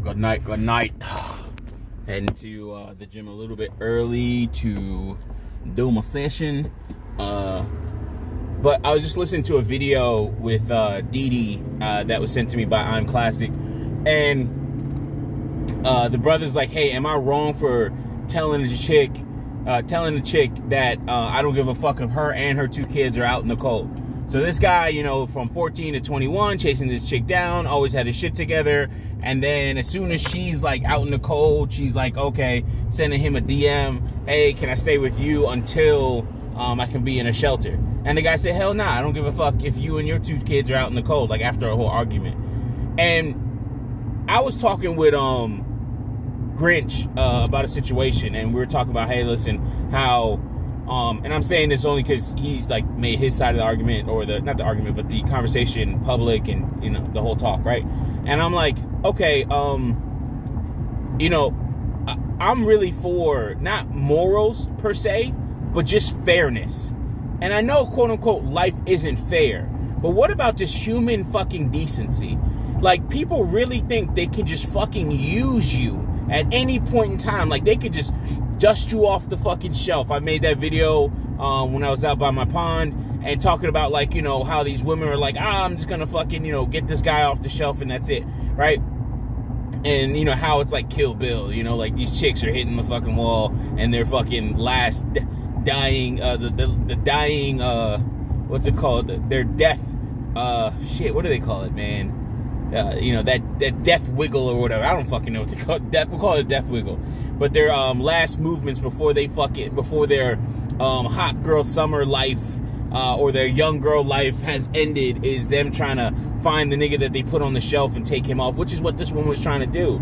Good night. Heading to the gym a little bit early to do my session. But I was just listening to a video with Dee that was sent to me by I'm Classic. And the brother's like, hey, am I wrong for telling the chick that I don't give a fuck if her and her 2 kids are out in the cold? So this guy, you know, from 14 to 21, chasing this chick down, always had his shit together. And then as soon as she's like out in the cold, she's like, okay, sending him a DM. Hey, can I stay with you until I can be in a shelter? And the guy said, hell nah, I don't give a fuck if you and your 2 kids are out in the cold, like after a whole argument. And I was talking with Grinch about a situation, and we were talking about, hey, listen, how and I'm saying this only because he's like made his side of the argument, or not the argument, but the conversation public, and you know, the whole talk, right? And I'm like, okay, you know, I'm really for not morals per se, but just fairness. And I know, quote unquote, life isn't fair, but what about just human fucking decency? Like, people really think they can just fucking use you at any point in time. Like, they could just dust you off the fucking shelf. I made that video when I was out by my pond and talking about, like, you know, how these women are like, I'm just gonna fucking, you know, get this guy off the shelf and that's it, right? And, you know, how it's like Kill Bill, you know, like these chicks are hitting the fucking wall and their fucking last dying, the dying, what's it called? Their death, shit, what do they call it, man? You know, that death wiggle or whatever. I don't fucking know what they call it. We'll call it a death wiggle. But their last movements before their hot girl summer life or their young girl life has ended is them trying to find the nigga that they put on the shelf and take him off, which is what this woman was trying to do.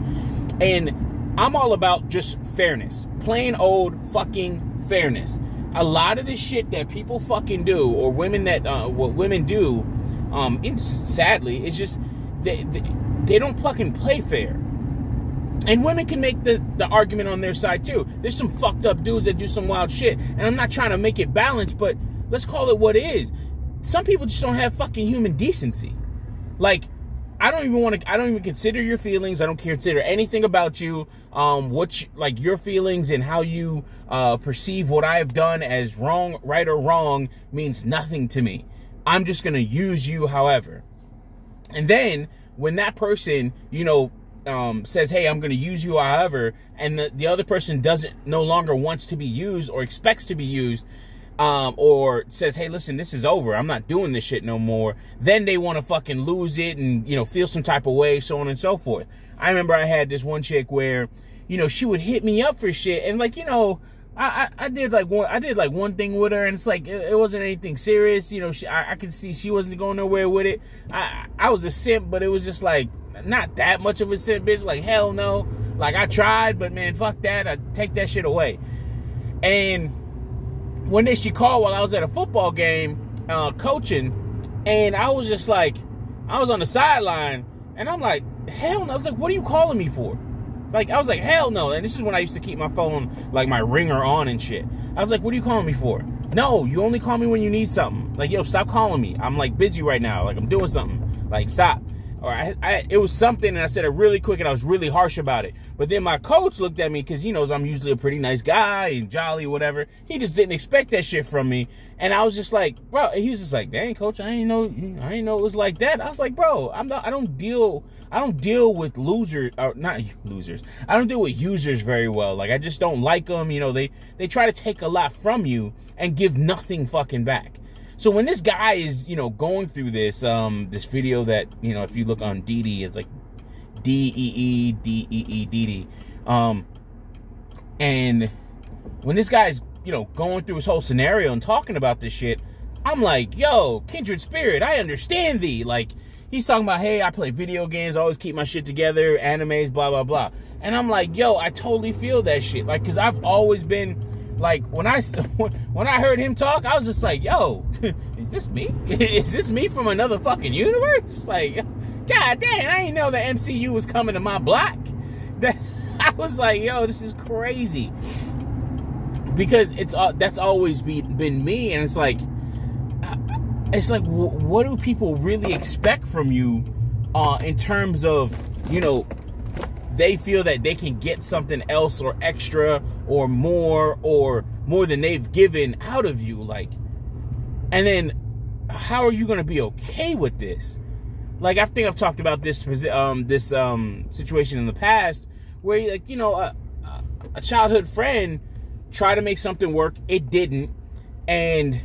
And I'm all about just fairness. Plain old fucking fairness. A lot of the shit that people fucking do, or women that, what women do, sadly, it's just, they don't fucking play fair. And women can make the argument on their side too. There's some fucked up dudes that do some wild shit. And I'm not trying to make it balanced, but let's call it what it is. Some people just don't have fucking human decency. Like, I don't even consider your feelings. I don't consider anything about you. Like your feelings and how you perceive what I've done as wrong, right or wrong means nothing to me. I'm just gonna use you however. And then when that person, you know, says, hey, I'm going to use you however, and the other person no longer wants to be used or expects to be used, or says, hey, listen, this is over, I'm not doing this shit no more, then they want to fucking lose it and, you know, feel some type of way, so on and so forth. I remember I had this one chick where, you know, she would hit me up for shit, and like, you know, I did like one thing with her, and it's like it wasn't anything serious, you know. I could see she wasn't going nowhere with it. I was a simp, but it was just like not that much of a simp, bitch. Like, hell no. Like, I tried, but man, fuck that. I take that shit away. And one day she called while I was at a football game coaching, and I was just like, I was on the sideline, and I'm like, hell no. I was like, what are you calling me for? Like, I was like, hell no. And this is when I used to keep my phone, like, my ringer on and shit. I was like, what are you calling me for? No, you only call me when you need something. Like, yo, stop calling me. I'm, like, busy right now. Like, I'm doing something. Like, stop. Or it was something, and I said it really quick, and I was really harsh about it. But then my coach looked at me, because he knows I'm usually a pretty nice guy and jolly, whatever. He just didn't expect that shit from me. And I was just like, bro, he was just like, dang, coach, I didn't know it was like that. I was like, bro, I don't deal with losers, or not losers. I don't deal with users very well. Like, I just don't like them. You know, they try to take a lot from you and give nothing fucking back. So when this guy is, you know, going through this video that, you know, if you look on Dee, it's like Dee. And when this guy's, you know, going through his whole scenario and talking about this shit, I'm like, yo, kindred spirit, I understand thee. Like, he's talking about, hey, I play video games, I always keep my shit together, animes, blah, blah, blah. And I'm like, yo, I totally feel that shit. Like, because I've always been, like, when I heard him talk, I was just like, yo, is this me? Is this me from another fucking universe? Like, god damn, I didn't know the MCU was coming to my block. I was like, yo, this is crazy. Because that's always been me, and it's like, what do people really expect from you in terms of, you know, they feel that they can get something else or extra or more than they've given out of you. Like, and then how are you going to be okay with this? Like, I think I've talked about this situation in the past where, like, you know, a childhood friend tried to make something work. It didn't. And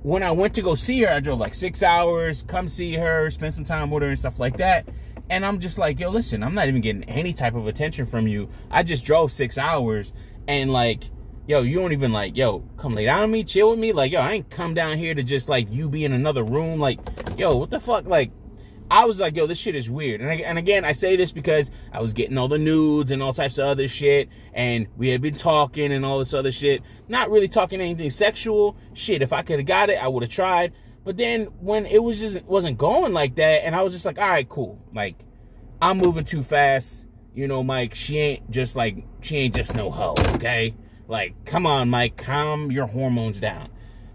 when I went to go see her, I drove like 6 hours, come see her, spend some time with her and stuff like that. And I'm just like, yo, listen, I'm not even getting any type of attention from you. I just drove 6 hours, and like, yo, you don't even like, yo, come lay down with me, chill with me. Like, yo, I ain't come down here to just like you be in another room. Like, yo, what the fuck? Like, I was like, yo, this shit is weird. And again, I say this because I was getting all the nudes and all types of other shit, and we had been talking and all this other shit. Not really talking anything sexual. Shit, if I could have got it, I would have tried. But then when it wasn't going like that, and I was just like, all right, cool. Like, I'm moving too fast. You know, Mike, she ain't just no hoe, okay? Like, come on, Mike, calm your hormones down.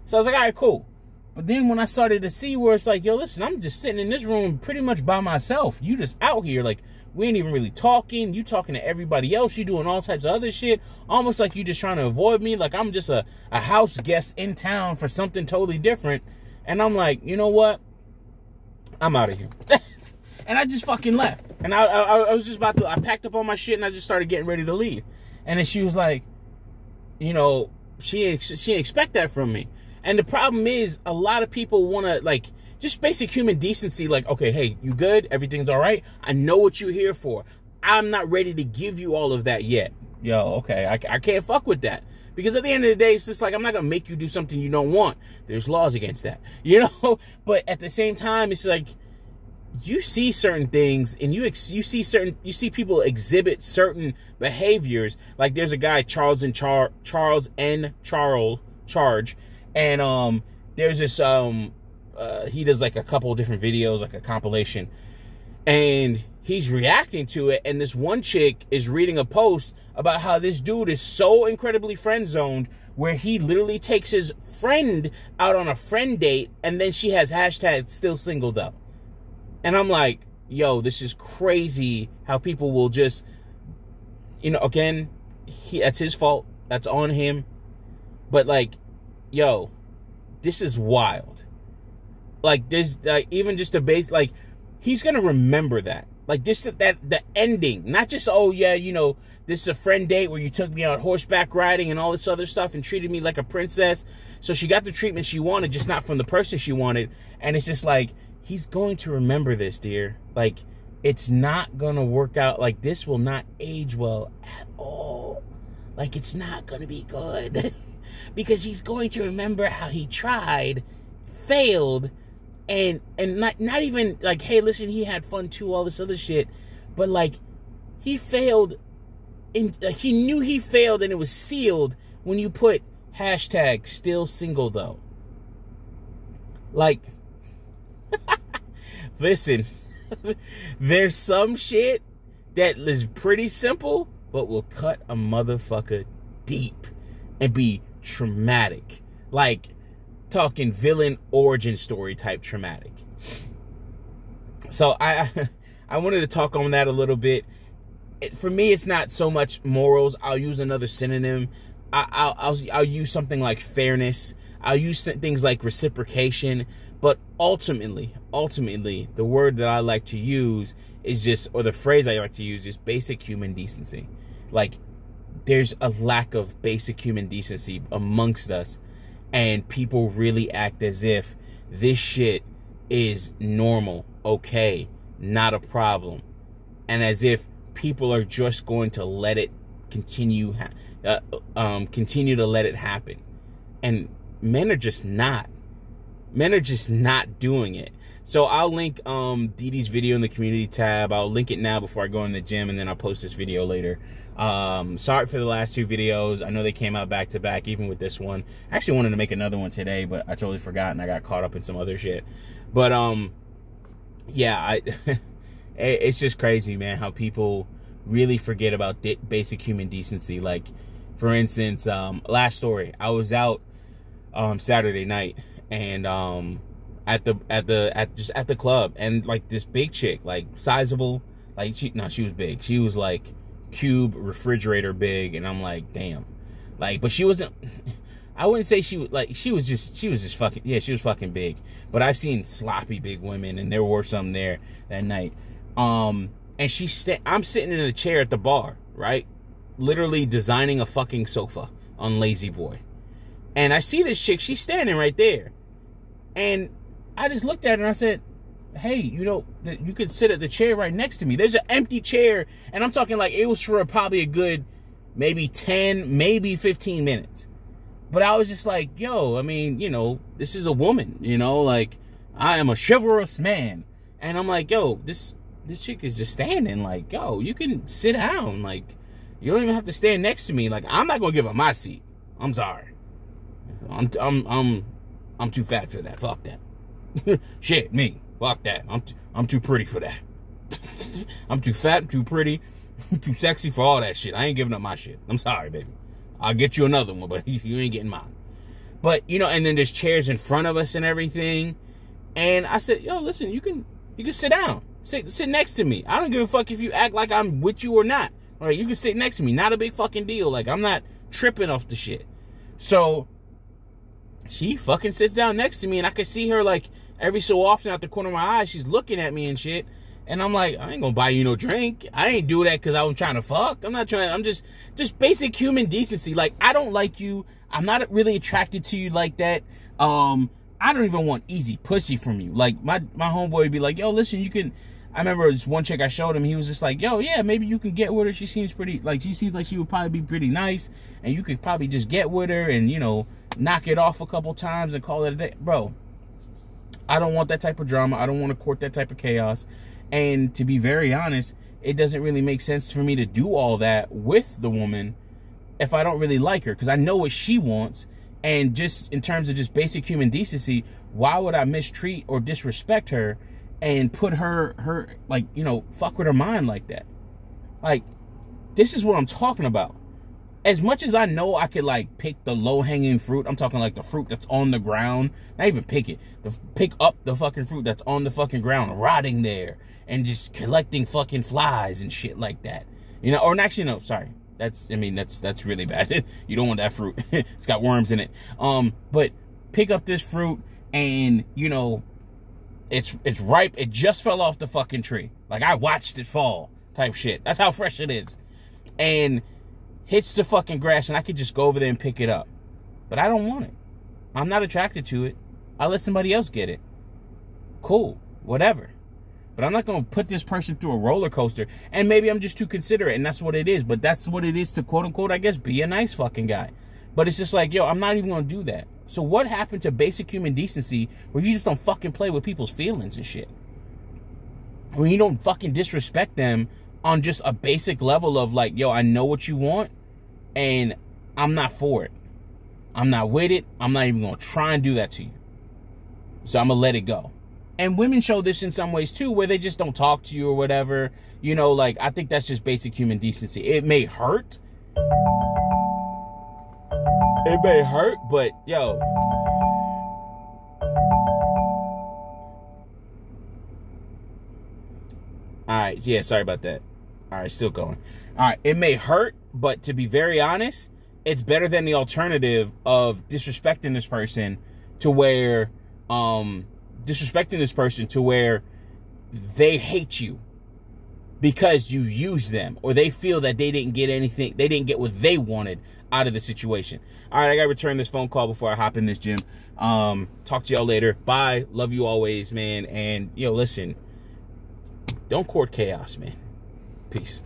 So I was like, all right, cool. But then when I started to see where it's like, yo, listen, I'm just sitting in this room pretty much by myself. You just out here, like, we ain't even really talking. You talking to everybody else. You doing all types of other shit. Almost like you just trying to avoid me. Like I'm just a house guest in town for something totally different. And I'm like, you know what? I'm out of here. And I just fucking left. And I was just about to, I packed up all my shit and I just started getting ready to leave. And then she was like, you know, she didn't expect that from me. And the problem is, a lot of people want to, like, just basic human decency, like, okay, hey, you good? Everything's all right? I know what you're here for. I'm not ready to give you all of that yet. Yo, okay, I can't fuck with that. Because at the end of the day, it's just like, I'm not going to make you do something you don't want. There's laws against that, you know? But at the same time, it's like, you see certain things, and you see people exhibit certain behaviors. Like there's a guy, Charles Charge, and there's this he does like a couple of different videos, like a compilation, and he's reacting to it, and this one chick is reading a post about how this dude is so incredibly friend zoned, where he literally takes his friend out on a friend date, and then she has hashtag still single though. And I'm like, yo, this is crazy how people will just, you know, again, that's his fault. That's on him. But like, yo, this is wild. Like, there's like, even just a base, like, he's going to remember that. Like, this, that, the ending, not just, oh yeah, you know, this is a friend date where you took me on horseback riding and all this other stuff and treated me like a princess. So she got the treatment she wanted, just not from the person she wanted. And it's just like, he's going to remember this, dear. Like, it's not going to work out. Like, this will not age well at all. Like, it's not going to be good. Because he's going to remember how he tried, failed, and not even, like, hey, listen, he had fun too, all this other shit. But, like, he failed, he knew he failed, and it was sealed when you put hashtag still single, though. Like, listen, there's some shit that is pretty simple, but will cut a motherfucker deep and be traumatic. Like, talking villain origin story type traumatic. So I wanted to talk on that a little bit. For me, it's not so much morals. I'll use another synonym. I'll use something like fairness. I'll use things like reciprocation. But ultimately, the word that I like to use is just, or the phrase I like to use is basic human decency. Like, there's a lack of basic human decency amongst us, and people really act as if this shit is normal, okay, not a problem, and as if people are just going to let it continue to let it happen. And men are just not. Men are just not doing it. So I'll link Dee Dee's video in the community tab. I'll link it now before I go in the gym, and then I'll post this video later. Sorry for the last two videos. I know they came out back to back, even with this one. I actually wanted to make another one today, but I totally forgot, and I got caught up in some other shit. But yeah, it's just crazy, man, how people really forget about basic human decency. Like, for instance, last story, I was out Saturday night, and at the club, and like this big chick, like sizable, Like, she was big. She was like cube refrigerator big, and I'm like, damn. Like, but she wasn't, I wouldn't say she was, like, she was just fucking, yeah, she was fucking big. But I've seen sloppy big women, and there were some there that night. And I'm sitting in a chair at the bar, right? Literally designing a fucking sofa on Lazy Boy. And I see this chick, she's standing right there. And I just looked at her and I said, hey, you know, you could sit at the chair right next to me. There's an empty chair, and I'm talking like it was for probably a good maybe 10, maybe 15 minutes. But I was just like, yo, I mean, you know, this is a woman, you know, like, I am a chivalrous man. And I'm like, yo, this chick is just standing, like, yo, you can sit down, like, you don't even have to stand next to me. Like, I'm not gonna give up my seat. I'm sorry. I'm too fat for that. Fuck that. Shit, me. Fuck that. I'm too pretty for that. I'm too fat, too pretty, too sexy for all that shit. I ain't giving up my shit. I'm sorry, baby. I'll get you another one, but you ain't getting mine. But, you know, and then there's chairs in front of us and everything. And I said, yo, listen, you can sit down. Sit next to me. I don't give a fuck if you act like I'm with you or not. All right, you can sit next to me. Not a big fucking deal. Like, I'm not tripping off the shit. So she fucking sits down next to me, and I could see her, like, every so often out the corner of my eye, she's looking at me and shit. And I'm like, I ain't gonna buy you no drink. I ain't do that because I was trying to fuck. I'm not trying. I'm just basic human decency. Like, I don't like you. I'm not really attracted to you like that. I don't even want easy pussy from you. Like, my homeboy would be like, yo, listen, you can. I remember this one chick I showed him. He was just like, yo, yeah, maybe you can get with her. She seems pretty, like, she seems like she would probably be pretty nice. And you could probably just get with her and, you know, knock it off a couple times and call it a day. Bro, I don't want that type of drama. I don't want to court that type of chaos. And to be very honest, it doesn't really make sense for me to do all that with the woman if I don't really like her, because I know what she wants. And just in terms of just basic human decency, why would I mistreat or disrespect her and put her like, you know, fuck with her mind like that? Like, this is what I'm talking about. As much as I know I could, like, pick the low-hanging fruit, I'm talking like the fruit that's on the ground. Not even pick it. Pick up the fucking fruit that's on the fucking ground, rotting there, and just collecting fucking flies and shit like that. You know, or actually, no, sorry. That's really bad. You don't want that fruit. It's got worms in it. But pick up this fruit and, you know, it's ripe. It just fell off the fucking tree. Like, I watched it fall type shit. That's how fresh it is. And hits the fucking grass, and I could just go over there and pick it up. But I don't want it. I'm not attracted to it. I'll let somebody else get it. Cool. Whatever. But I'm not going to put this person through a roller coaster. And maybe I'm just too considerate, and that's what it is. But that's what it is to, quote-unquote, I guess, be a nice fucking guy. But it's just like, yo, I'm not even going to do that. So what happened to basic human decency where you just don't fucking play with people's feelings and shit? When you don't fucking disrespect them on just a basic level of like, yo, I know what you want, and I'm not for it. I'm not with it. I'm not even going to try and do that to you. So I'm going to let it go. And women show this in some ways too, where they just don't talk to you or whatever. You know, like, I think that's just basic human decency. It may hurt. It may hurt, but, yo. Alright, yeah, sorry about that. Alright, still going. Alright, it may hurt, but to be very honest, it's better than the alternative of disrespecting this person to where, they hate you because you use them, or they feel that they didn't get anything, they didn't get what they wanted out of the situation. All right, I gotta return this phone call before I hop in this gym. Talk to y'all later. Bye. Love you always, man. And yo, listen, don't court chaos, man. Peace.